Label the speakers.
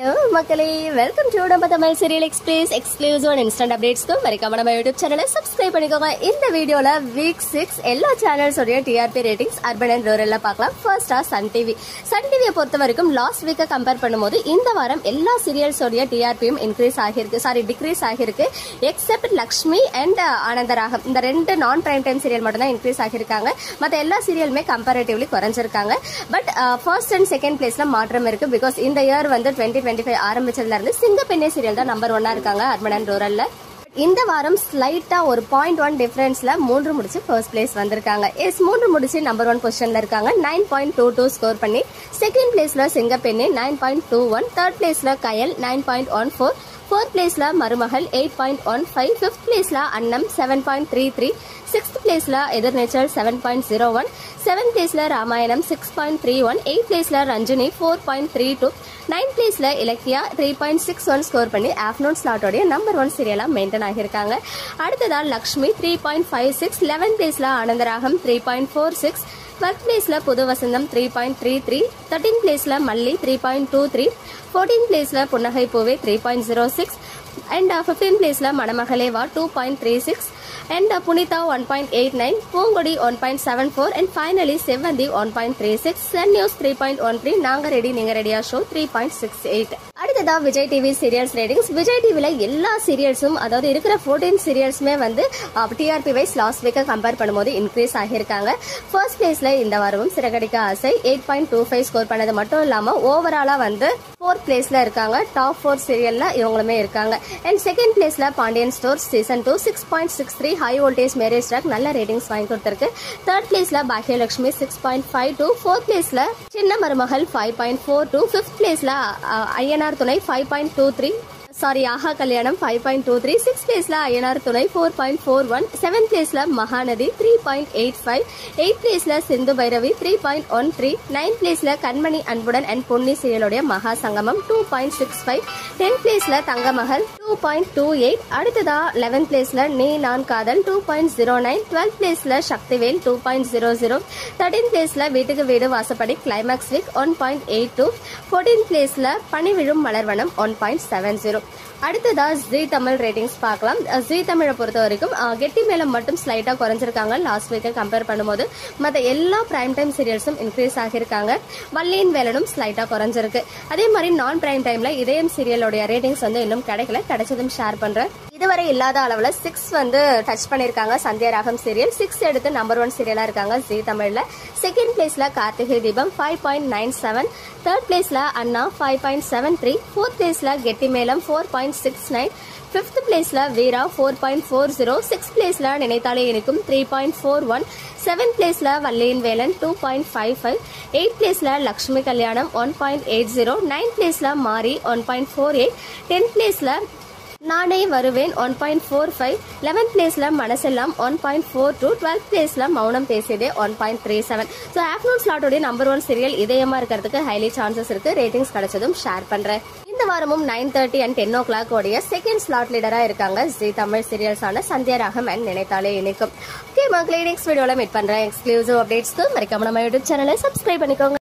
Speaker 1: Hello, மக்களே welcome to நம்ம Tamil Serial Express exclusive and instant அப்டேட்ஸ்க்கு மறக்காம நம்ம யூடியூப் சேனலை சப்ஸ்கிரைப் பண்ணிக்கோங்க. இந்த வீடியோல வீக் 6 எல்லா சேனல்ஸ் உடைய டிஆர்பி ரேட்டிங்ஸ் அர்பன் அண்ட் ரூரல்ல பார்க்கலாம். ஃபர்ஸ்டா சன் டிவியை பொறுத்த வரைக்கும் லாஸ்ட் வீக்கை கம்பேர் பண்ணும்போது இந்த வாரம் எல்லா சீரியல்ஸ் உடைய டிஆர்பியும் டிக்ரீஸ் ஆகிருக்கு எக்ஸெப்ட் லக்ஷ்மி அண்ட் ஆனந்தராகம். இந்த ரெண்டு நான் பிரைம் டைம் சீரியல் மட்டும் தான் இன்க்ரீஸ் ஆகிருக்காங்க. மற்ற எல்லா சீரியலுமே கம்பேரிட்டிவ்லி குறைஞ்சிருக்காங்க. பட் ஃபர்ஸ்ட் அண்ட் செகண்ட் பிளேஸ்ல மாற்றம் இருக்கு. பிகாஸ் இந்த இயர் வந்து 2025 ஆரம்பிச்சதுல இருந்து சிங்கப்பெண்ணே சீரியல் தான் நம்பர் 1 இருக்காங்க அர்பன் அண்ட் ரூரல்ல. இந்த வாரம் ஸ்லைட்டா ஒரு 0.1 டிஃபரன்ஸ்ல 3 முடிச்சு ஃபர்ஸ்ட் பிளேஸ் வந்திருக்காங்க. எஸ் 3 முடிச்சு நம்பர் 1 பொசிஷன்ல இருக்காங்க. 9.22 ஸ்கோர் பண்ணி செகண்ட் பிளேஸ்ல சிங்கப்பெண்ணே 9.21, தேர்ட் பிளேஸ்ல Kayal 9.14, fourth place Marumagal 8.15, fifth place Annam 7.33, sixth place Ethirneechal 7.01, seventh place Ramayanam 6.31, eight place Ranjani 4.32, ninth place Ilakkiya 3.61 score पण्णि afternoon slot number 1 serial maintain आगिरुक्कांग. अडुत्तदा Lakshmi 3.56, 11th place Anandaragam 3.46, 12th place Pudhu Vasantham 3.33, 13th place Malli 3.23, 14th place Punnagai Poove 3.06 and 15th place Manamagale Vaa 2.36 and Punitha 1.89, पूंगुडी 1.74 and finally Sevanthi 1.36, Sun News 3.13, Naanga Ready Neenga Readya show 3.68. அடுத்ததா Vijay TV serials ratings. Vijay டிவில எல்லா சீரியல்ஸும் அதாவது இருக்கிற 14 சீரியல்ஸுமே வந்து டிஆர்பி வைஸ் லாஸ்ட் வீக்கை கம்பேர் பண்ணும்போது இன்க்ரீஸ் ஆகியிருக்காங்க. ஃபர்ஸ்ட் பிளேஸ்ல இந்த வாரமும் சிறகடிக்க ஆசை 8.25 ஸ்கோர் பண்ணது மட்டும் இல்லாம ஓவராலா வந்து 4th பிளேஸ்ல இருக்காங்க. டாப் 4 சீரியல்ல இவங்களுமே இருக்காங்க. அண்ட் செகண்ட் பிளேஸ்ல Pandian stores season 2 6.63 high voltage marriage track நல்ல ரேட்டிங்ஸ் வாங்கி கொடுத்திருக்கு. தேர்ட் பிளேஸ்ல பாக்கியலட்சுமி 6.52, ஃபோர்த் பிளேஸ்ல சின்ன மருமகள் 5.42, ஃபிஃப்த் பிளேஸ்ல ஐயனார் துணை 5.23, சாரி ஆஹா கல்யாணம் 5.23, சிக்ஸ்த் பிளேஸ்ல ஐயனார் துணை 4.41, செவன்த் பிளேஸ்ல மகாநதி 3.85, எய்த் பிளேஸ்ல சிந்து பைரவி 3.13, நைன்த் பிளேஸ்ல கண்மணி அன்புடன் அண்ட் பொன்னி சீரியலுடைய மகா சங்கமம் 2.65, 10th பிளேஸ்ல தங்கமகள் 2.28, அடுத்ததா 11th பிளேஸ்ல நீ நான் காதல் 2.09, 12th பிளேஸ்ல சக்திவேல் 2.00, 13th பிளேஸ்ல வீட்டுக்கு வீடு வாசப்படி கிளைமாக்ஸ் வீக் 1.82, 14th பிளேஸ்ல பனி விழும் மலர்வனம் 1.70. அடுத்ததா ஜி தமிழ் ரேட்டிங்ஸ் பார்க்கலாம். ஜி தமிழை பொறுத்த வரைக்கும் கெட்டி மேலம் மட்டும் ஸ்லைட்டா குறைஞ்சிருக்காங்க லாஸ்ட் வீக்கை கம்பேர் பண்ணும்போது. மற்ற எல்லா பிரைம் டைம் சீரியல்ஸும் இன்க்ரீஸ் ஆகியிருக்காங்க. வள்ளியின் வேலனும் ஸ்லைட்டா குறைஞ்சிருக்கு. அதே மாதிரி நான் பிரைம் டைம்ல இதயம் சீரியலோட ரேட்டிங்ஸ் வந்து இன்னும் கிடைச்சதும் ஷேர் பண்றேன். இதுவரை இல்லாத அளவுல 6 வந்து டச் பண்ணிருக்காங்க சந்தியா ராகம் சீரியல். 6 எடுத்து நம்பர் 1 சீரியலா இருக்காங்க ஜி தமிழ்ல. செகண்ட் பிளேஸ்ல கார்த்திகை தீபம் 5.97, தேர்ட் பிளேஸ்ல அண்ணா 5.73, ஃபோர்த் பிளேஸ்ல கெட்டி மேலம் 4.69, ஃபிஃப்த் பிளேஸ்ல வீரா 4.40, சிக்ஸ்த் பிளேஸ்ல நினைத்தாலே இனிக்கும் 3.41, செவன்த் பிளேஸ்ல வள்ளியின் வேலன் 2.55, எய்த் பிளேஸ்ல லக்ஷ்மி கல்யாணம் 1.80, நைன்த் பிளேஸ்ல மாரி 1.48, 10th பிளேஸ்ல நானே வருவேன் 1.45, 11th பிளேஸ்ல மனசெல்லாம் 1.42, 12th பிளேஸ்ல மௌனம் பேசியதே 1.37. ஸோ ஆஃப்டர்நூன் ஸ்லாட்டோட நம்பர் 1 சீரியல் இதயமா இருக்கிறதுக்கு ஹைலி சான்சஸ் இருக்கு. ரேட்டிங்ஸ் கிடைச்சதும் ஷேர் பண்றேன். இந்த வாரமும் 9:30 and 10 o'clock உடைய செகண்ட் ஸ்லாட் லீடரா இருக்காங்க ஜி தமிழ் சீரியல்ஸான சந்தியா ராகம் அண்ட் நினைத்தாலே இனிக்கும். ஓகே மக்களே, நெக்ஸ்ட் வீடியோல மீட் பண்றேன். எக்ஸ்க்ளூசிவ் அப்டேட்ஸ்க்கு மறக்காம நம்ம யூடியூப் சேனலை சப்ஸ்கிரைப் பண்ணிக்கோங்க.